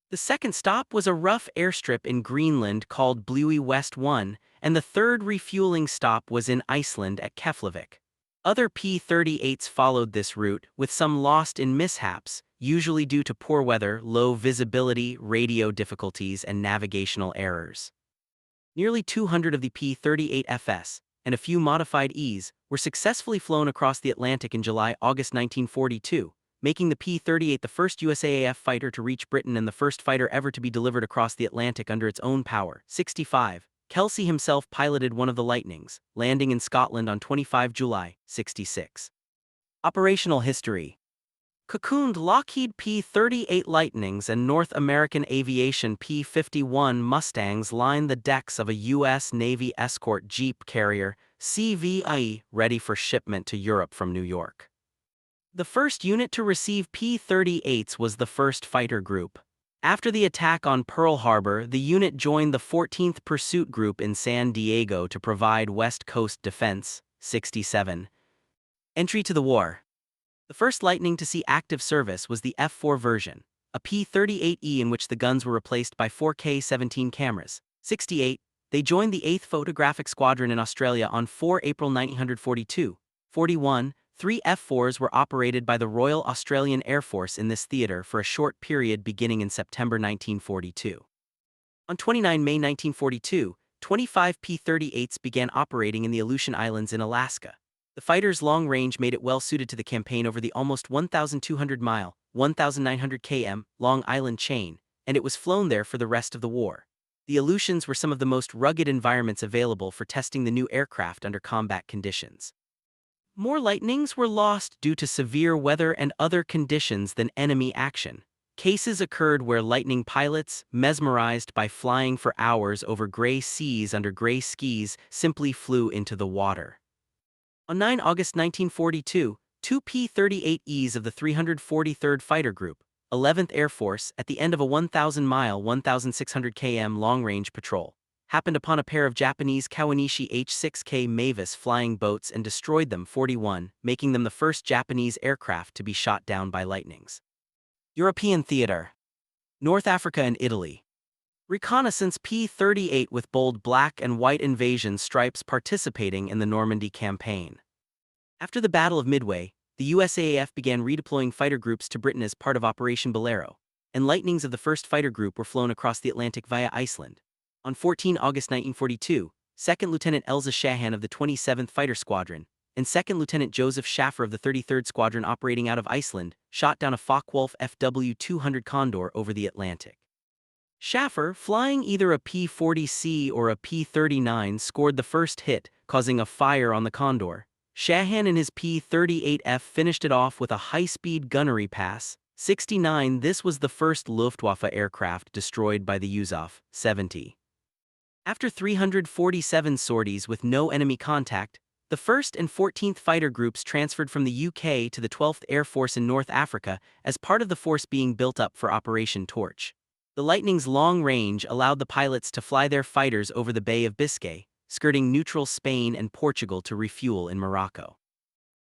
The second stop was a rough airstrip in Greenland called Bluey West 1, and the third refueling stop was in Iceland at Keflavik. Other P-38s followed this route, with some lost in mishaps, usually due to poor weather, low visibility, radio difficulties, and navigational errors. Nearly 200 of the P-38Fs, and a few modified Es, were successfully flown across the Atlantic in July-August 1942, making the P-38 the first USAAF fighter to reach Britain and the first fighter ever to be delivered across the Atlantic under its own power. 65. Kelsey himself piloted one of the Lightnings, landing in Scotland on 25 July, 66. Operational history. Cocooned Lockheed P-38 Lightnings and North American Aviation P-51 Mustangs line the decks of a U.S. Navy escort jeep carrier, CVIE, ready for shipment to Europe from New York. The first unit to receive P-38s was the 1st Fighter Group. After the attack on Pearl Harbor, the unit joined the 14th Pursuit Group in San Diego to provide West Coast defense. 67. Entry to the war. The first Lightning to see active service was the F-4 version, a P-38E in which the guns were replaced by 4K-17 cameras. 68. They joined the 8th Photographic Squadron in Australia on 4 April 1942. 41. 3 F-4s were operated by the Royal Australian Air Force in this theater for a short period beginning in September 1942. On 29 May 1942, 25 P-38s began operating in the Aleutian Islands in Alaska. The fighter's long range made it well suited to the campaign over the almost 1,200-mile, 1,900 km, long island chain, and it was flown there for the rest of the war. The Aleutians were some of the most rugged environments available for testing the new aircraft under combat conditions. More Lightnings were lost due to severe weather and other conditions than enemy action. Cases occurred where Lightning pilots, mesmerized by flying for hours over gray seas under gray skies, simply flew into the water. On 9 August 1942, 2 P-38Es of the 343rd Fighter Group, 11th Air Force, at the end of a 1,000-mile, 1,600 km long-range patrol, happened upon a pair of Japanese Kawanishi H-6K Mavis flying boats and destroyed them. 41, making them the first Japanese aircraft to be shot down by Lightnings. European theater. North Africa and Italy. Reconnaissance P-38 with bold black and white invasion stripes participating in the Normandy campaign. After the Battle of Midway, the USAAF began redeploying fighter groups to Britain as part of Operation Bolero, and Lightnings of the 1st Fighter Group were flown across the Atlantic via Iceland. On 14 August 1942, 2nd Lieutenant Elza Shahan of the 27th Fighter Squadron and 2nd Lieutenant Joseph Schaffer of the 33rd Squadron operating out of Iceland shot down a Focke-Wulf FW-200 Condor over the Atlantic. Schaffer, flying either a P-40C or a P-39, scored the first hit, causing a fire on the Condor. Shahan and his P-38F finished it off with a high-speed gunnery pass. 69. This was the first Luftwaffe aircraft destroyed by the USAF. 70. After 347 sorties with no enemy contact, the 1st and 14th Fighter Groups transferred from the UK to the 12th Air Force in North Africa as part of the force being built up for Operation Torch. The Lightning's long range allowed the pilots to fly their fighters over the Bay of Biscay, skirting neutral Spain and Portugal to refuel in Morocco.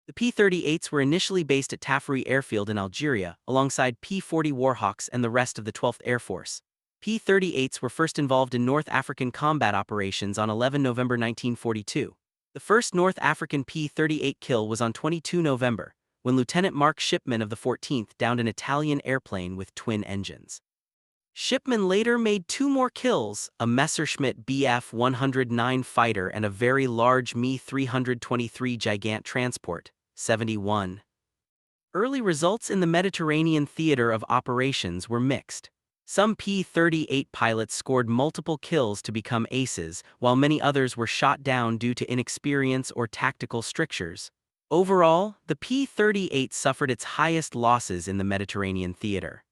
The P-38s were initially based at Tafouri Airfield in Algeria, alongside P-40 Warhawks and the rest of the 12th Air Force. P-38s were first involved in North African combat operations on 11 November 1942. The first North African P-38 kill was on 22 November, when Lieutenant Mark Shipman of the 14th downed an Italian airplane with twin engines. Shipman later made 2 more kills, a Messerschmitt Bf-109 fighter and a very large Me-323 Gigant transport. 71. Early results in the Mediterranean theater of operations were mixed. Some P-38 pilots scored multiple kills to become aces, while many others were shot down due to inexperience or tactical strictures. Overall, the P-38 suffered its highest losses in the Mediterranean theater.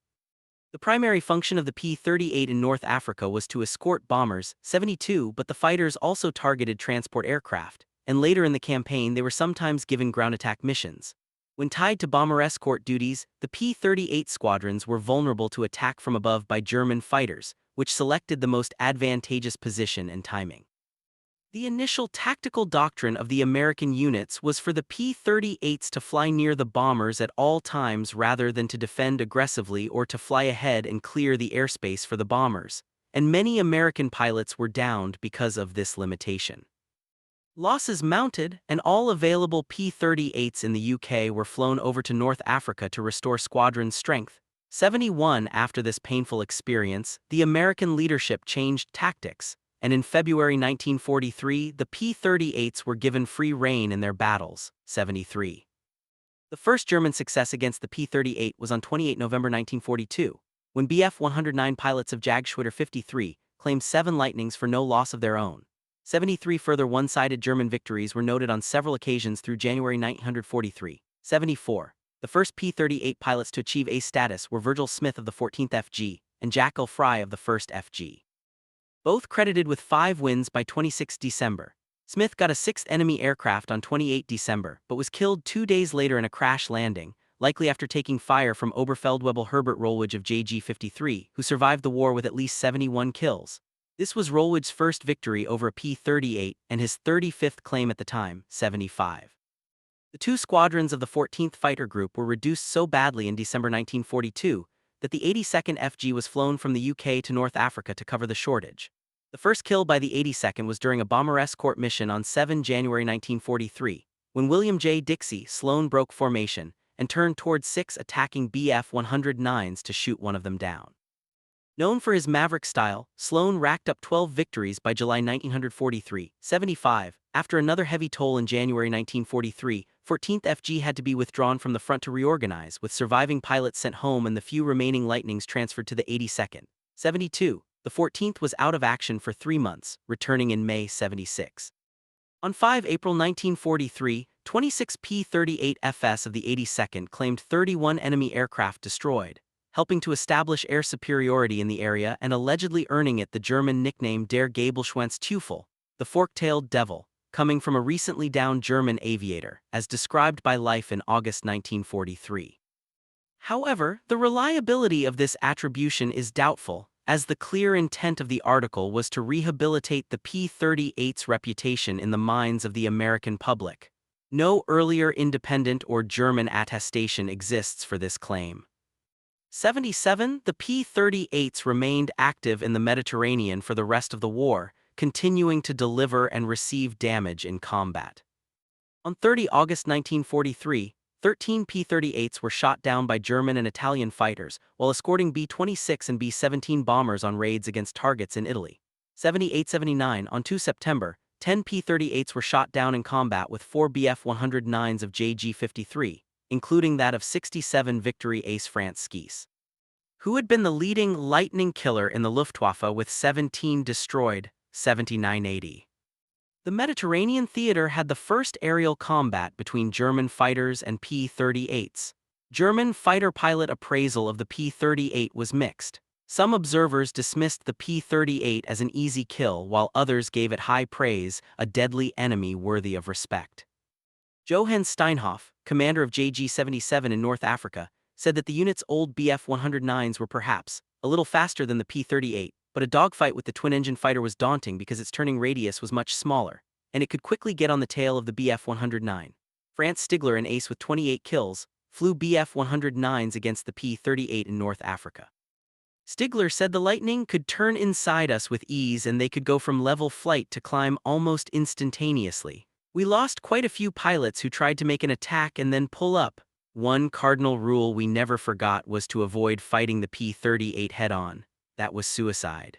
The primary function of the P-38 in North Africa was to escort bombers, 72, but the fighters also targeted transport aircraft, and later in the campaign they were sometimes given ground attack missions. When tied to bomber escort duties, the P-38 squadrons were vulnerable to attack from above by German fighters, which selected the most advantageous position and timing. The initial tactical doctrine of the American units was for the P-38s to fly near the bombers at all times rather than to defend aggressively or to fly ahead and clear the airspace for the bombers, and many American pilots were downed because of this limitation. Losses mounted, and all available P-38s in the UK were flown over to North Africa to restore squadron strength. 71 After this painful experience, the American leadership changed tactics, and in February 1943 the P-38s were given free rein in their battles. 73. The first German success against the P-38 was on 28 November 1942, when Bf-109 pilots of Jagdschwader 53 claimed 7 Lightnings for no loss of their own. 73 further one-sided German victories were noted on several occasions through January 1943. 74. The first P-38 pilots to achieve ace status were Virgil Smith of the 14th FG and Jack L. Fry of the 1st FG. Both credited with 5 wins by 26 December. Smith got a 6th enemy aircraft on 28 December but was killed 2 days later in a crash landing, likely after taking fire from Oberfeldwebel Herbert Rollwich of JG-53, who survived the war with at least 71 kills. This was Rollwich's first victory over a P-38 and his 35th claim at the time. 75. The 2 squadrons of the 14th Fighter Group were reduced so badly in December 1942 that the 82nd FG was flown from the UK to North Africa to cover the shortage. The first kill by the 82nd was during a bomber escort mission on 7 January 1943, when William J. Dixie Sloan broke formation and turned towards 6 attacking Bf-109s to shoot one of them down. Known for his maverick style, Sloan racked up 12 victories by July 1943. 75. After another heavy toll in January 1943, 14th FG had to be withdrawn from the front to reorganize, with surviving pilots sent home and the few remaining Lightnings transferred to the 82nd. 72. The 14th was out of action for 3 months, returning in May. 76. On 5 April 1943, 26 P-38 FS of the 82nd claimed 31 enemy aircraft destroyed, helping to establish air superiority in the area and allegedly earning it the German nickname Der Gabelschwanzteufel, the fork-tailed devil, coming from a recently downed German aviator, as described by Life in August 1943. However, the reliability of this attribution is doubtful, as the clear intent of the article was to rehabilitate the P-38's reputation in the minds of the American public. No earlier independent or German attestation exists for this claim. 77. The P-38s remained active in the Mediterranean for the rest of the war, continuing to deliver and receive damage in combat. On 30 August 1943, 13 P-38s were shot down by German and Italian fighters while escorting B-26 and B-17 bombers on raids against targets in Italy. 78-79. On 2 September, 10 P-38s were shot down in combat with 4 Bf-109s of JG-53, including that of 67 Victory Ace France Skis, who had been the leading Lightning killer in the Luftwaffe with 17 destroyed. 79-80. The Mediterranean theater had the first aerial combat between German fighters and P-38s. German fighter pilot appraisal of the P-38 was mixed. Some observers dismissed the P-38 as an easy kill while others gave it high praise, a deadly enemy worthy of respect. Johann Steinhoff, commander of JG-77 in North Africa, said that the unit's old Bf-109s were perhaps a little faster than the P-38, but a dogfight with the twin-engine fighter was daunting because its turning radius was much smaller, and it could quickly get on the tail of the Bf-109. Franz Stigler, an ace with 28 kills, flew Bf-109s against the P-38 in North Africa. Stigler said the Lightning could turn inside us with ease and they could go from level flight to climb almost instantaneously. We lost quite a few pilots who tried to make an attack and then pull up. One cardinal rule we never forgot was to avoid fighting the P-38 head-on. That was suicide.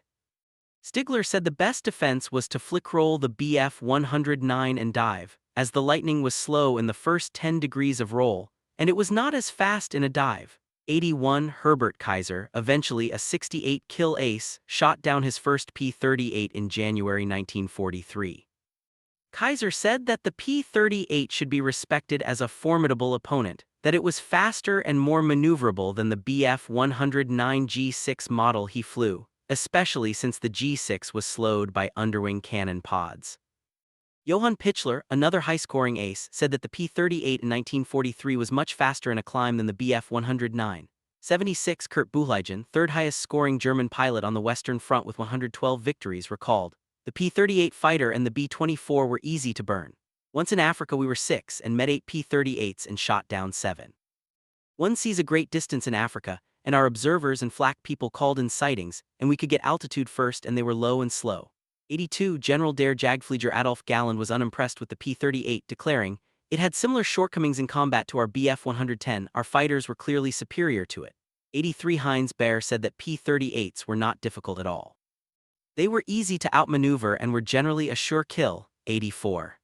Stigler said the best defense was to flick-roll the Bf-109 and dive, as the Lightning was slow in the first 10 degrees of roll, and it was not as fast in a dive. 81. Herbert Kaiser, eventually a 68-kill ace, shot down his first P-38 in January 1943. Kaiser said that the P-38 should be respected as a formidable opponent, that it was faster and more maneuverable than the Bf-109 G6 model he flew, especially since the G6 was slowed by underwing cannon pods. Johann Pichler, another high-scoring ace, said that the P-38 in 1943 was much faster in a climb than the Bf-109. 76. Kurt Buchleichen, third highest-scoring German pilot on the Western Front with 112 victories, recalled, The P-38 fighter and the B-24 were easy to burn. Once in Africa we were 6 and met 8 P-38s and shot down 7. One sees a great distance in Africa, and our observers and flak people called in sightings, and we could get altitude first and they were low and slow. 82 General der Jagdflieger Adolf Galland was unimpressed with the P-38, declaring, "It had similar shortcomings in combat to our Bf-110, our fighters were clearly superior to it." 83 Heinz Baer said that P-38s were not difficult at all. They were easy to outmaneuver and were generally a sure kill. 84.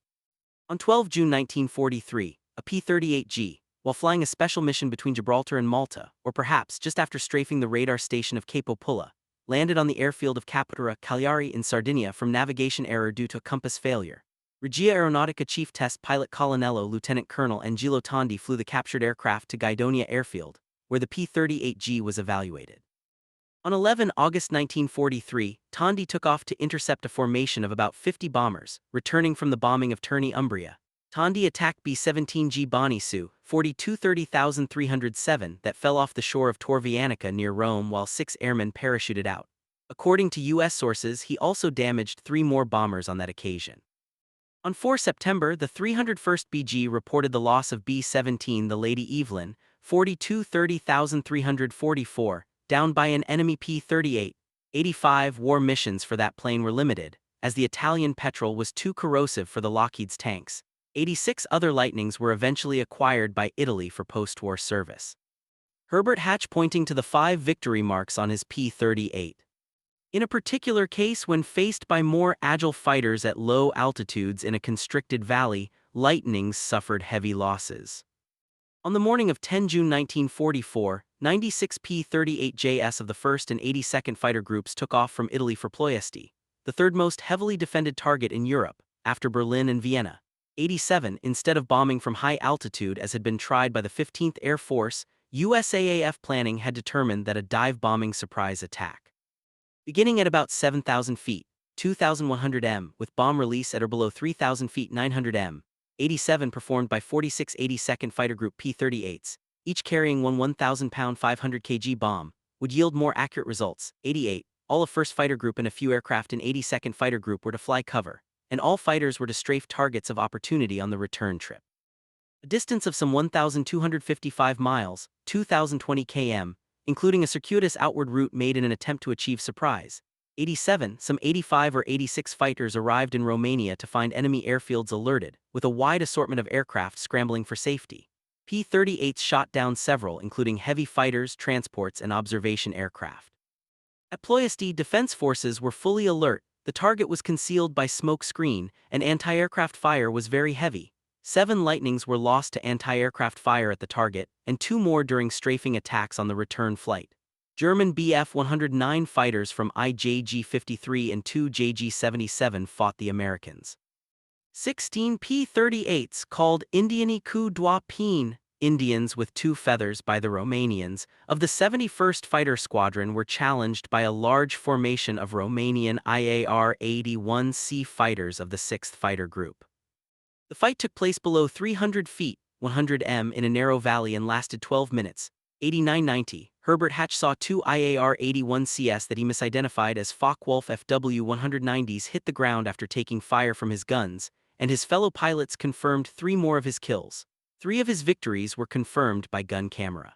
On 12 June 1943, a P-38G, while flying a special mission between Gibraltar and Malta, or perhaps just after strafing the radar station of Capo Pulla, landed on the airfield of Capotura, Cagliari in Sardinia from navigation error due to a compass failure. Regia Aeronautica Chief Test Pilot Colonnello Lieutenant Colonel Angelo Tondi flew the captured aircraft to Guidonia Airfield, where the P-38G was evaluated. On 11 August 1943, Tondi took off to intercept a formation of about 50 bombers, returning from the bombing of Terni, Umbria. Tondi attacked B-17G Bonisu, 42-30,307 that fell off the shore of Tor Vianica near Rome while 6 airmen parachuted out. According to U.S. sources, he also damaged 3 more bombers on that occasion. On 4 September, the 301st BG reported the loss of B-17 the Lady Evelyn, 42-30,344, down by an enemy P-38. 85 war missions for that plane were limited, as the Italian petrol was too corrosive for the Lockheed's tanks. 86 other Lightnings were eventually acquired by Italy for post-war service. Herbert Hatch pointing to the 5 victory marks on his P-38. In a particular case, when faced by more agile fighters at low altitudes in a constricted valley, Lightnings suffered heavy losses. On the morning of 10 June 1944, 96 P-38JS of the 1st and 82nd Fighter Groups took off from Italy for Ploiesti, the third most heavily defended target in Europe, after Berlin and Vienna. 87 Instead of bombing from high altitude as had been tried by the 15th Air Force, USAAF planning had determined that a dive-bombing surprise attack, beginning at about 7,000 feet, 2,100 m, with bomb release at or below 3,000 feet 900 m, 87 performed by 46 82nd Fighter Group P-38s, each carrying one 1,000-pound 500 kg bomb, would yield more accurate results. 88 All of 1st Fighter Group and a few aircraft in 82nd Fighter Group were to fly cover, and all fighters were to strafe targets of opportunity on the return trip. A distance of some 1,255 miles, 2,020 km, including a circuitous outward route made in an attempt to achieve surprise. 87 Some 85 or 86 fighters arrived in Romania to find enemy airfields alerted, with a wide assortment of aircraft scrambling for safety. P-38s shot down several, including heavy fighters, transports, and observation aircraft. At Ploiesti, defense forces were fully alert. The target was concealed by smoke screen, and anti-aircraft fire was very heavy. 7 Lightnings were lost to anti-aircraft fire at the target, and 2 more during strafing attacks on the return flight. German Bf-109 fighters from IJG-53 and 2 JG-77 fought the Americans. 16 P-38s, called Indiani cu doi pene, Indians with 2 feathers by the Romanians, of the 71st Fighter Squadron were challenged by a large formation of Romanian IAR-81C fighters of the 6th Fighter Group. The fight took place below 300 feet, 100 m, in a narrow valley and lasted 12 minutes. 89-90, Herbert Hatch saw 2 IAR-81CS that he misidentified as Focke-Wulf FW-190s hit the ground after taking fire from his guns, and his fellow pilots confirmed 3 more of his kills. 3 of his victories were confirmed by gun camera.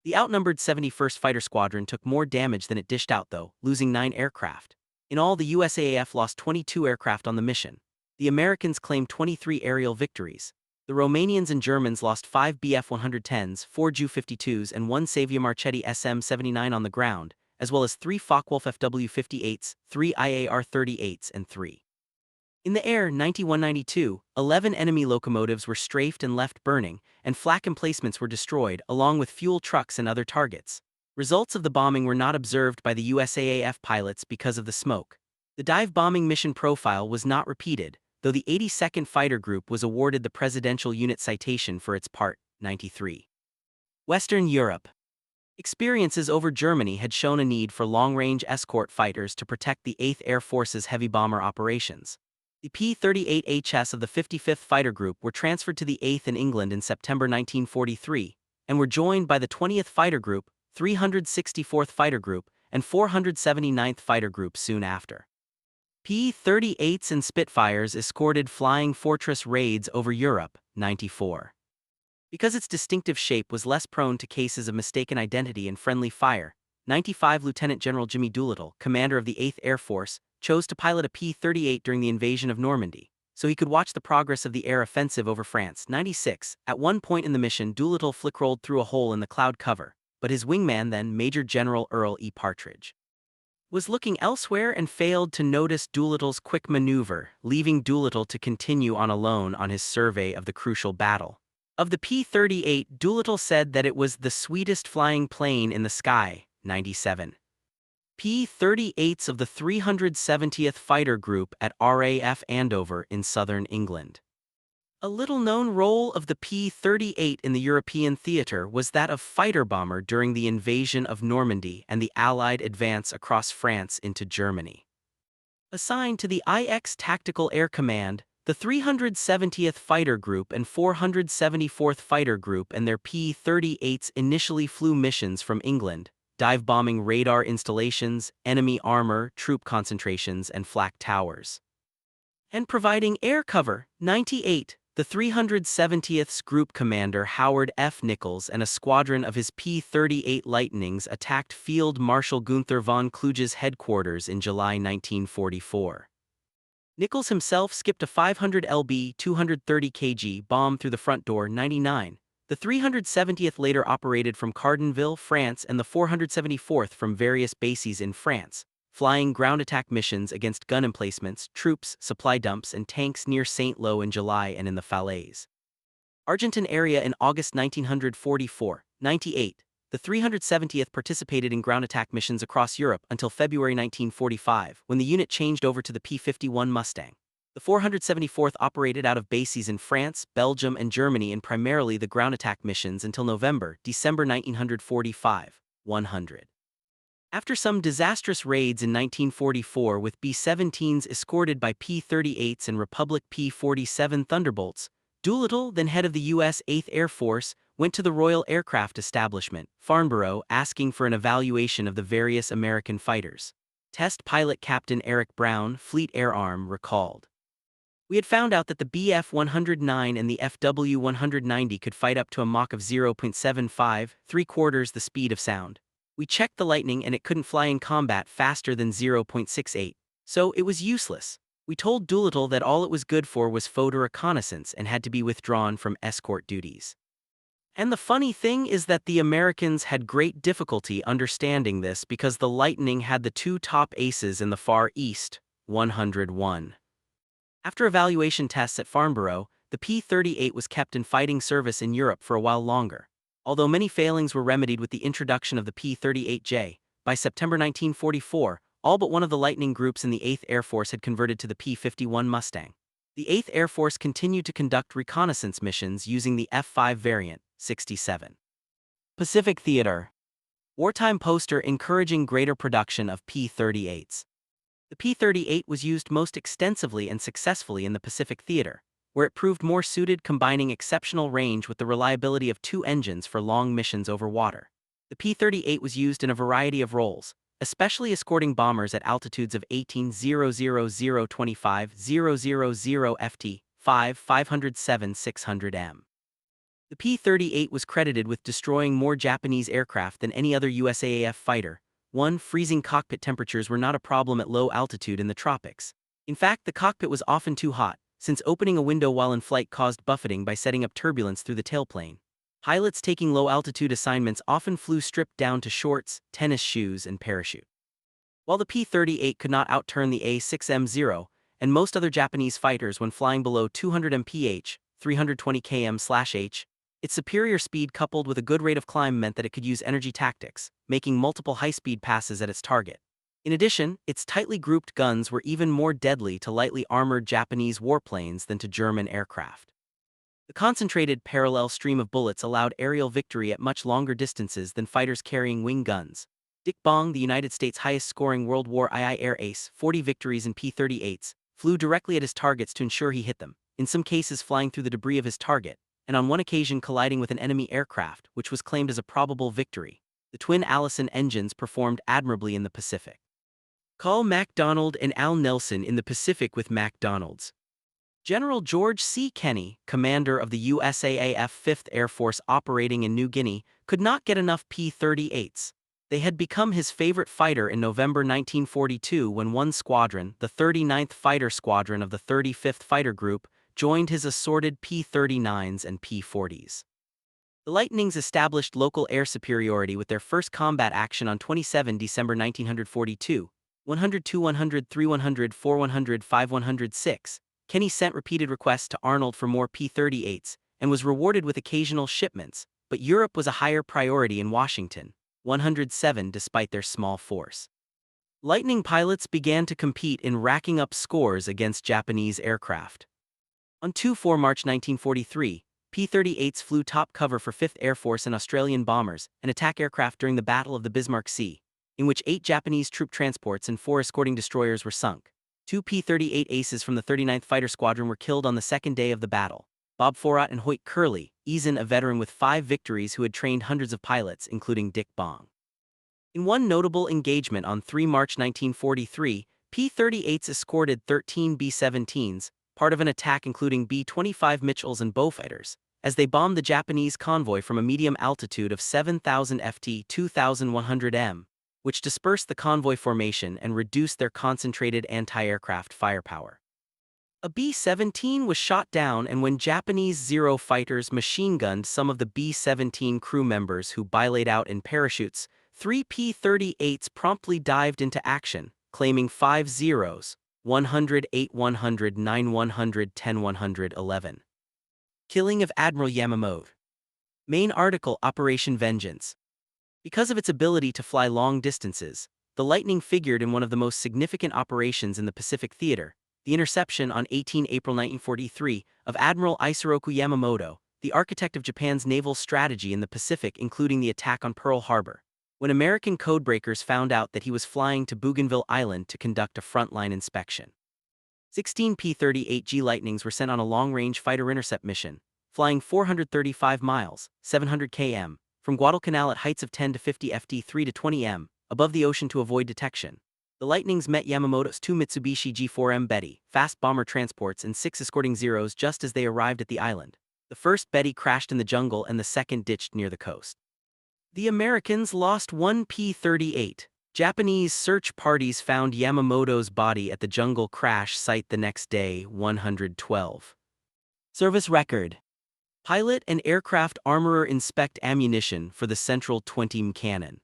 The outnumbered 71st Fighter Squadron took more damage than it dished out though, losing 9 aircraft. In all, the USAAF lost 22 aircraft on the mission. The Americans claimed 23 aerial victories. The Romanians and Germans lost 5 Bf-110s, 4 Ju-52s and 1 Savia Marchetti SM-79 on the ground, as well as 3 Focke-Wulf FW-58s, 3 IAR-38s and 3. In the air, 91-92, 11 enemy locomotives were strafed and left burning, and flak emplacements were destroyed, along with fuel trucks and other targets. Results of the bombing were not observed by the USAAF pilots because of the smoke. The dive bombing mission profile was not repeated, though the 82nd Fighter Group was awarded the Presidential Unit Citation for its part. 93. Western Europe. Experiences over Germany had shown a need for long-range escort fighters to protect the 8th Air Force's heavy bomber operations. The P-38HS of the 55th Fighter Group were transferred to the 8th in England in September 1943, and were joined by the 20th Fighter Group, 364th Fighter Group, and 479th Fighter Group soon after. P-38s and Spitfires escorted flying fortress raids over Europe, 94. Because its distinctive shape was less prone to cases of mistaken identity and friendly fire, 95 Lieutenant General Jimmy Doolittle, commander of the 8th Air Force, chose to pilot a P-38 during the invasion of Normandy, so he could watch the progress of the air offensive over France. 96. At one point in the mission, Doolittle flick-rolled through a hole in the cloud cover, but his wingman then, Major General Earl E. Partridge, was looking elsewhere and failed to notice Doolittle's quick maneuver, leaving Doolittle to continue on alone on his survey of the crucial battle. Of the P-38, Doolittle said that it was the sweetest flying plane in the sky. 97. P-38s of the 370th Fighter Group at RAF Andover in southern England. A little-known role of the P-38 in the European theater was that of fighter bomber during the invasion of Normandy and the Allied advance across France into Germany. Assigned to the IX Tactical Air Command, the 370th Fighter Group and 474th Fighter Group and their P-38s initially flew missions from England, dive-bombing radar installations, enemy armor, troop concentrations, and flak towers, and providing air cover. 98. The 370th Group Commander Howard F. Nichols and a squadron of his P-38 Lightnings attacked Field Marshal Gunther von Kluge's headquarters in July 1944. Nichols himself skipped a 500 lb 230 kg bomb through the front door. 99. The 370th later operated from Cardinville, France, and the 474th from various bases in France, flying ground attack missions against gun emplacements, troops, supply dumps, and tanks near Saint-Lô in July and in the Falaise Argentin area in August 1944. 98. The 370th participated in ground attack missions across Europe until February 1945, when the unit changed over to the P-51 Mustang. The 474th operated out of bases in France, Belgium, and Germany in primarily the ground attack missions until December 1945. 100. After some disastrous raids in 1944 with B-17s escorted by P-38s and Republic P-47 Thunderbolts, Doolittle, then head of the U.S. 8th Air Force, went to the Royal Aircraft Establishment, Farnborough, asking for an evaluation of the various American fighters. Test pilot Captain Eric Brown, Fleet Air Arm, recalled, "We had found out that the BF-109 and the FW-190 could fight up to a Mach of 0.75, 3/4 the speed of sound. We checked the Lightning and it couldn't fly in combat faster than 0.68, so it was useless. We told Doolittle that all it was good for was photo reconnaissance and had to be withdrawn from escort duties." And the funny thing is that the Americans had great difficulty understanding this because the Lightning had the two top aces in the Far East. 101. After evaluation tests at Farnborough, the P-38 was kept in fighting service in Europe for a while longer. Although many failings were remedied with the introduction of the P-38J, by September 1944, all but one of the Lightning groups in the 8th Air Force had converted to the P-51 Mustang. The 8th Air Force continued to conduct reconnaissance missions using the F-5 variant. 67. Pacific Theater. Wartime poster encouraging greater production of P-38s. The P-38 was used most extensively and successfully in the Pacific Theater, where it proved more suited, combining exceptional range with the reliability of two engines for long missions over water. The P-38 was used in a variety of roles, especially escorting bombers at altitudes of 18,000, 25, 000 ft, 507, 600 m. The P-38 was credited with destroying more Japanese aircraft than any other USAAF fighter. 1. Freezing cockpit temperatures were not a problem at low altitude in the tropics. In fact, the cockpit was often too hot, since opening a window while in flight caused buffeting by setting up turbulence through the tailplane. Pilots taking low-altitude assignments often flew stripped down to shorts, tennis shoes, and parachute. While the P-38 could not outturn the A-6M0 and most other Japanese fighters when flying below 200 mph, 320 km/h, its superior speed coupled with a good rate of climb meant that it could use energy tactics, making multiple high-speed passes at its target. In addition, its tightly grouped guns were even more deadly to lightly armored Japanese warplanes than to German aircraft. The concentrated parallel stream of bullets allowed aerial victory at much longer distances than fighters carrying wing guns. Dick Bong, the United States' highest-scoring World War II air ace, 40 victories in P-38s, flew directly at his targets to ensure he hit them, in some cases flying through the debris of his target, and on one occasion colliding with an enemy aircraft, which was claimed as a probable victory. The twin Allison engines performed admirably in the Pacific. Call MacDonald and Al Nelson in the Pacific with MacDonald's. General George C. Kenney, commander of the USAAF 5th Air Force operating in New Guinea, could not get enough P-38s. They had become his favorite fighter in November 1942 when one squadron, the 39th Fighter Squadron of the 35th Fighter Group, joined his assorted P-39s and P-40s. The Lightnings established local air superiority with their first combat action on 27 December 1942, 100, 2, 100, 3, 100, 4, 100, 5, 106. Kenney sent repeated requests to Arnold for more P-38s and was rewarded with occasional shipments, but Europe was a higher priority in Washington, 107 despite their small force. Lightning pilots began to compete in racking up scores against Japanese aircraft. On 2-4 March 1943, P-38s flew top cover for 5th Air Force and Australian bombers and attack aircraft during the Battle of the Bismarck Sea, in which 8 Japanese troop transports and 4 escorting destroyers were sunk. 2 P-38 aces from the 39th Fighter Squadron were killed on the second day of the battle. Bob Forat and Hoyt Curley, Eason, a veteran with 5 victories who had trained hundreds of pilots, including Dick Bong. In one notable engagement on 3 March 1943, P-38s escorted 13 B-17s, part of an attack including B-25 Mitchells and Beaufighters, as they bombed the Japanese convoy from a medium altitude of 7,000 ft 2,100 m, which dispersed the convoy formation and reduced their concentrated anti-aircraft firepower. A B-17 was shot down, and when Japanese Zero fighters machine-gunned some of the B-17 crew members who bilayed out in parachutes, 3 P-38s promptly dived into action, claiming 5 zeros, 100, 8, 100, 9, 100, 10, 100, 11. Killing of Admiral Yamamoto. Main article: Operation Vengeance. Because of its ability to fly long distances, the Lightning figured in one of the most significant operations in the Pacific Theater, the interception on 18 April 1943 of Admiral Isoroku Yamamoto, the architect of Japan's naval strategy in the Pacific, including the attack on Pearl Harbor, when American codebreakers found out that he was flying to Bougainville Island to conduct a frontline inspection. 16 P-38G Lightnings were sent on a long-range fighter intercept mission, flying 435 miles, 700 km, from Guadalcanal at heights of 10 to 50 ft 3 to 20 m, above the ocean to avoid detection. The Lightnings met Yamamoto's 2 Mitsubishi G4M Betty, fast bomber transports, and 6 escorting Zeros just as they arrived at the island. The first Betty crashed in the jungle and the second ditched near the coast. The Americans lost 1 P-38. Japanese search parties found Yamamoto's body at the jungle crash site the next day, 112. Service record. Pilot and aircraft armorer inspect ammunition for the Central 20 cannon.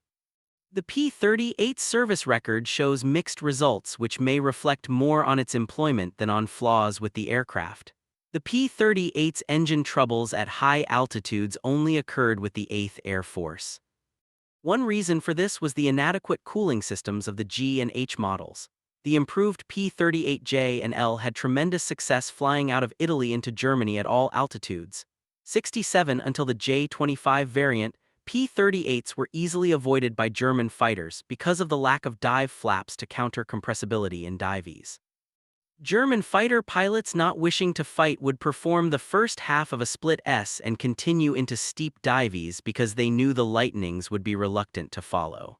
The P-38 service record shows mixed results, which may reflect more on its employment than on flaws with the aircraft. The P-38's engine troubles at high altitudes only occurred with the 8th Air Force. One reason for this was the inadequate cooling systems of the G and H models. The improved P-38J and L had tremendous success flying out of Italy into Germany at all altitudes. 67 until the J-25 variant, P-38s were easily avoided by German fighters because of the lack of dive flaps to counter compressibility in dives. German fighter pilots not wishing to fight would perform the first half of a split S and continue into steep dives because they knew the Lightnings would be reluctant to follow.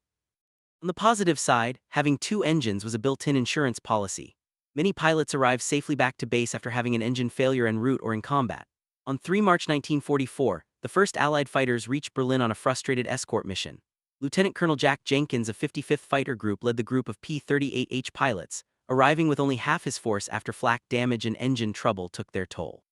On the positive side, having 2 engines was a built-in insurance policy. Many pilots arrived safely back to base after having an engine failure en route or in combat. On 3 March 1944, the first Allied fighters reached Berlin on a frustrated escort mission. Lieutenant Colonel Jack Jenkins of 55th Fighter Group led the group of P-38H pilots, arriving with only half his force after flak damage and engine trouble took their toll.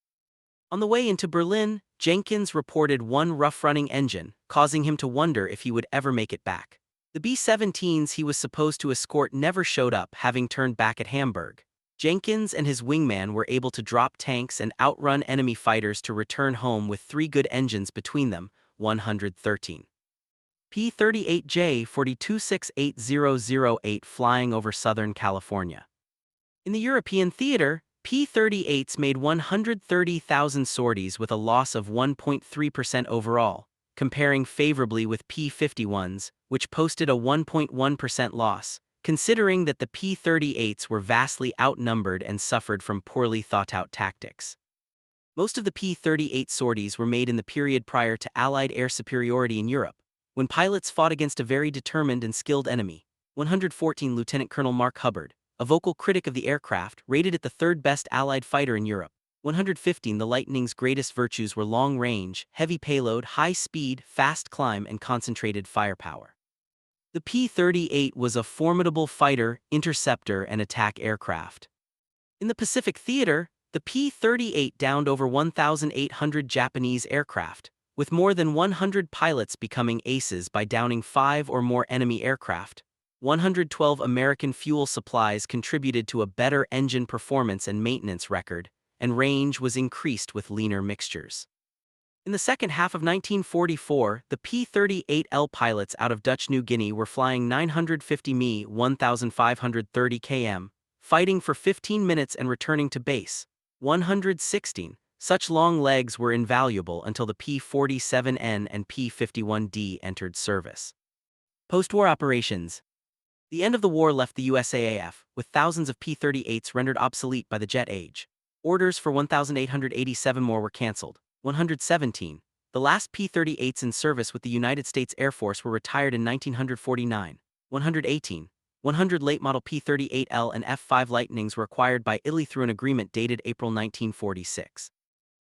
On the way into Berlin, Jenkins reported one rough-running engine, causing him to wonder if he would ever make it back. The B-17s he was supposed to escort never showed up, having turned back at Hamburg. Jenkins and his wingman were able to drop tanks and outrun enemy fighters to return home with 3 good engines between them, 113. P-38J 4268008 flying over Southern California. In the European theater, P-38s made 130,000 sorties with a loss of 1.3% overall, comparing favorably with P-51s, which posted a 1.1% loss, considering that the P-38s were vastly outnumbered and suffered from poorly thought-out tactics. Most of the P-38 sorties were made in the period prior to Allied air superiority in Europe, when pilots fought against a very determined and skilled enemy. 114 Lieutenant Colonel Mark Hubbard, a vocal critic of the aircraft, rated it the third best Allied fighter in Europe. 115 The Lightning's greatest virtues were long range, heavy payload, high speed, fast climb, and concentrated firepower. The P-38 was a formidable fighter, interceptor, and attack aircraft. In the Pacific Theater, the P-38 downed over 1,800 Japanese aircraft, with more than 100 pilots becoming aces by downing 5 or more enemy aircraft. 112 American fuel supplies contributed to a better engine performance and maintenance record, and range was increased with leaner mixtures. In the second half of 1944, the P-38L pilots out of Dutch New Guinea were flying 950 mi 1,530 km, fighting for 15 minutes and returning to base. 116. Such long legs were invaluable until the P-47N and P-51D entered service. Post-war operations. The end of the war left the USAAF with thousands of P-38s rendered obsolete by the jet age. Orders for 1,887 more were canceled. 117. The last P-38s in service with the United States Air Force were retired in 1949. 118. 100 late-model P-38L and F-5 Lightnings were acquired by Italy through an agreement dated April 1946.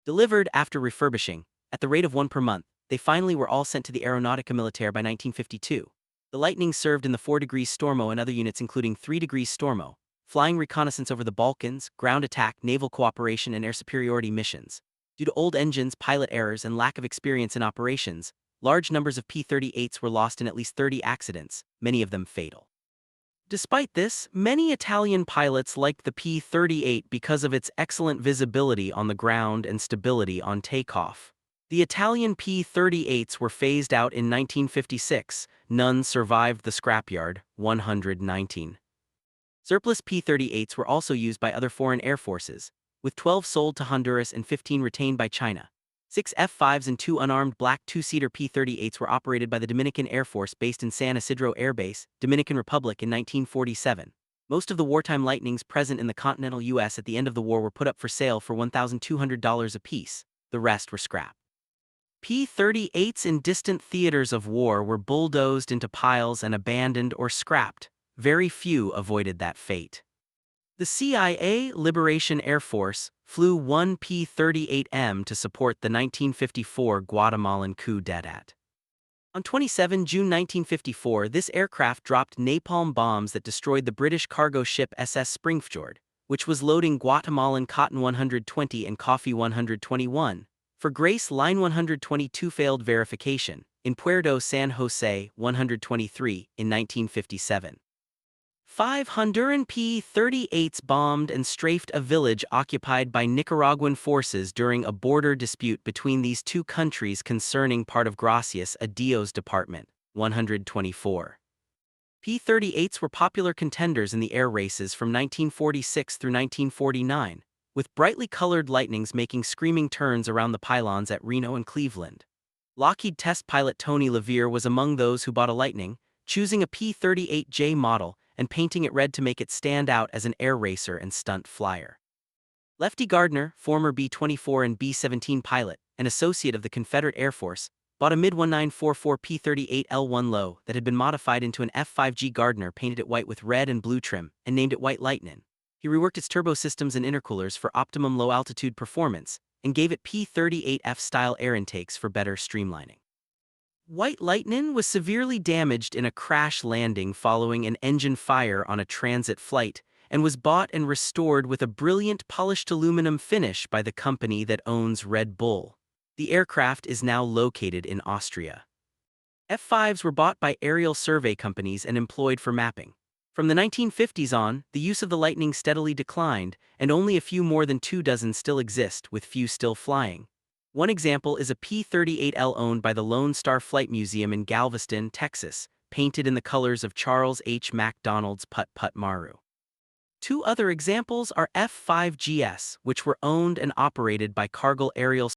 Delivered after refurbishing, at the rate of one per month, they finally were all sent to the Aeronautica Militare by 1952. The Lightning served in the 4 degrees Stormo and other units including 3 degrees Stormo, flying reconnaissance over the Balkans, ground attack, naval cooperation, and air superiority missions. Due to old engines, pilot errors, and lack of experience in operations, large numbers of P-38s were lost in at least 30 accidents, many of them fatal. Despite this, many Italian pilots liked the P-38 because of its excellent visibility on the ground and stability on takeoff. The Italian P-38s were phased out in 1956, none survived the scrapyard. 119. Surplus P-38s were also used by other foreign air forces, with 12 sold to Honduras and 15 retained by China. 6 F-5s and 2 unarmed black two-seater P-38s were operated by the Dominican Air Force based in San Isidro Air Base, Dominican Republic in 1947. Most of the wartime Lightnings present in the continental U.S. at the end of the war were put up for sale for $1,200 apiece. The rest were scrapped. P-38s in distant theaters of war were bulldozed into piles and abandoned or scrapped. Very few avoided that fate. The CIA Liberation Air Force flew one P-38M to support the 1954 Guatemalan coup d'etat. On 27 June 1954, this aircraft dropped napalm bombs that destroyed the British cargo ship SS Springfjord, which was loading Guatemalan cotton 120 and coffee 121. For Grace Line 122 failed verification, in Puerto San Jose 123, in 1957. 5 Honduran P-38s bombed and strafed a village occupied by Nicaraguan forces during a border dispute between these two countries concerning part of Gracias a Dios Department. 124. P-38s were popular contenders in the air races from 1946 through 1949, with brightly colored Lightnings making screaming turns around the pylons at Reno and Cleveland. Lockheed test pilot Tony Levere was among those who bought a Lightning, choosing a P-38J model and painting it red to make it stand out as an air racer and stunt flyer. Lefty Gardner, former B-24 and B-17 pilot, an associate of the Confederate Air Force, bought a mid-1944 P-38L1 low that had been modified into an F-5G Gardner, painted it white with red and blue trim, and named it White Lightning. He reworked its turbo systems and intercoolers for optimum low-altitude performance, and gave it P-38F-style air intakes for better streamlining. White Lightning was severely damaged in a crash landing following an engine fire on a transit flight, and was bought and restored with a brilliant polished aluminum finish by the company that owns Red Bull. The aircraft is now located in Austria. F-5s were bought by aerial survey companies and employed for mapping. From the 1950s on, the use of the Lightning steadily declined, and only a few more than 24 still exist, with few still flying. One example is a P-38L owned by the Lone Star Flight Museum in Galveston, Texas, painted in the colors of Charles H. MacDonald's Putt Putt Maru. Two other examples are F-5GS, which were owned and operated by Cargill Aerial